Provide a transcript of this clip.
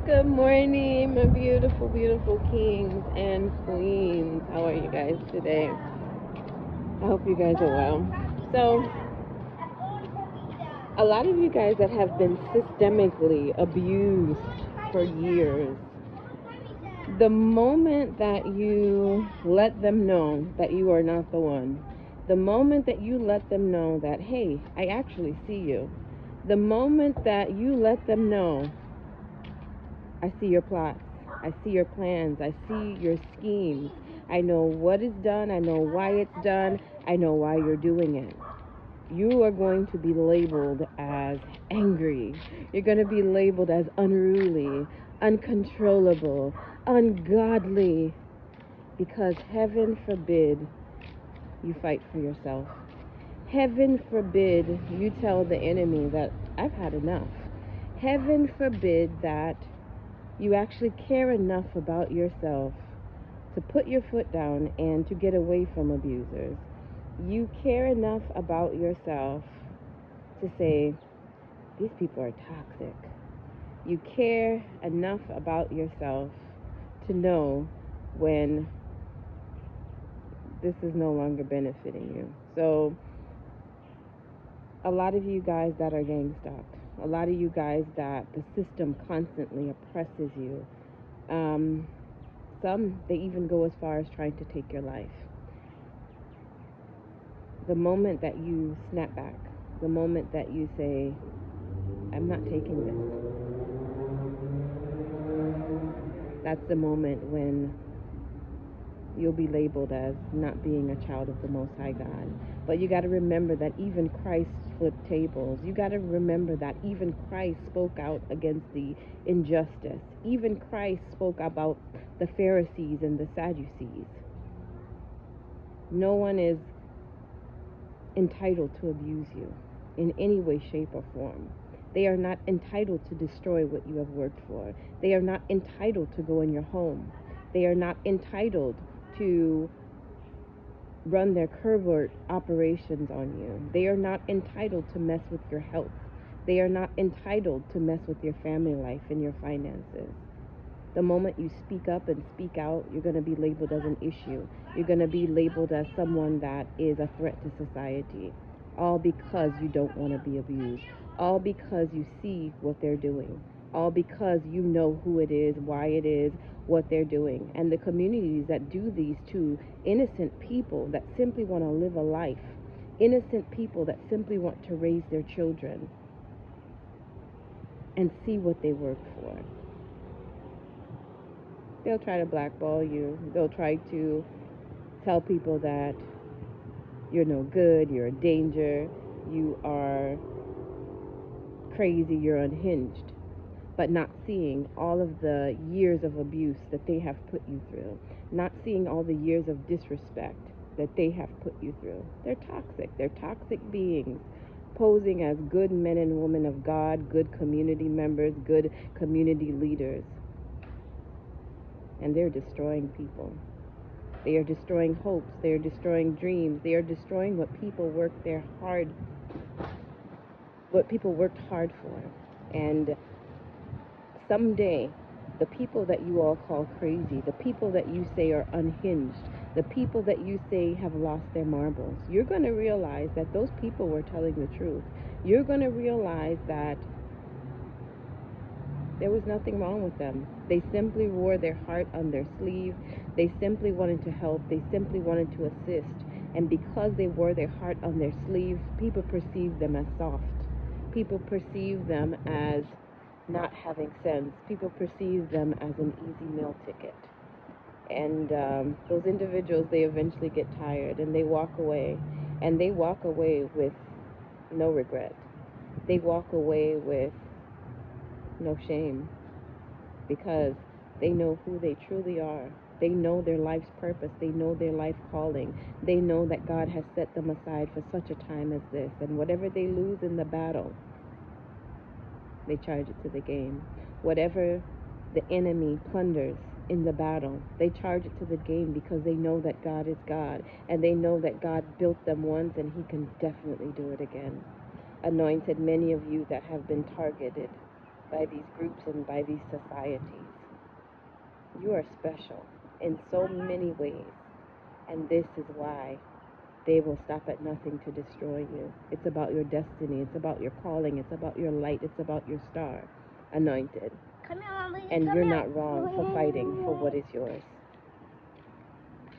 Good morning, my beautiful, beautiful kings and queens. How are you guys today? I hope you guys are well. So, a lot of you guys that have been systemically abused for years, the moment that you let them know that you are not the one, the moment that you let them know that, hey, I actually see you, the moment that you let them know, I see your plots, I see your plans, I see your schemes, I know what is done, I know why it's done, I know why you're doing it. You are going to be labeled as angry. You're going to be labeled as unruly, uncontrollable, ungodly, because heaven forbid you fight for yourself. Heaven forbid you tell the enemy that I've had enough. Heaven forbid that you actually care enough about yourself to put your foot down and to get away from abusers. You care enough about yourself to say, these people are toxic. You care enough about yourself to know when this is no longer benefiting you. So, a lot of you guys that are gang stalked, a lot of you guys that the system constantly oppresses you, some, they even go as far as trying to take your life. The moment that you snap back, the moment that you say, I'm not taking this, that's the moment when you'll be labeled as not being a child of the Most High God. But you got to remember that even Christ flipped tables. You got to remember that even Christ spoke out against the injustice. Even Christ spoke about the Pharisees and the Sadducees. No one is entitled to abuse you in any way, shape, or form. They are not entitled to destroy what you have worked for. They are not entitled to go in your home. They are not entitled to run their covert operations on you. They are not entitled to mess with your health. They are not entitled to mess with your family life and your finances. The moment you speak up and speak out, you're going to be labeled as an issue. You're going to be labeled as someone that is a threat to society. All because you don't want to be abused. All because you see what they're doing. All because you know who it is, why it is, what they're doing. And the communities that do these to innocent people that simply want to live a life. Innocent people that simply want to raise their children and see what they work for. They'll try to blackball you. They'll try to tell people that you're no good, you're a danger, you are crazy, you're unhinged, but not seeing all of the years of abuse that they have put you through, not seeing all the years of disrespect that they have put you through. They're toxic. They're toxic beings posing as good men and women of God, good community members, good community leaders. And they're destroying people. They are destroying hopes. They are destroying dreams. They are destroying what people worked hard for. And someday, the people that you all call crazy, the people that you say are unhinged, the people that you say have lost their marbles, you're going to realize that those people were telling the truth. You're going to realize that there was nothing wrong with them. They simply wore their heart on their sleeve. They simply wanted to help. They simply wanted to assist. And because they wore their heart on their sleeve, people perceived them as soft. People perceived them as not having sense. People perceive them as an easy meal ticket. And those individuals, they eventually get tired and they walk away. And they walk away with no regret. They walk away with no shame, because they know who they truly are. They know their life's purpose. They know their life calling. They know that God has set them aside for such a time as this. And whatever they lose in the battle, they charge it to the game. Whatever the enemy plunders in the battle, they charge it to the game, because they know that God is God. And they know that God built them once and he can definitely do it again. Anointed, many of you that have been targeted by these groups and by these societies. You are special in so many ways, and this is why they will stop at nothing to destroy you. It's about your destiny. It's about your calling. It's about your light. It's about your star, anointed. Come here, Mommy. And you're not wrong for fighting for what is yours.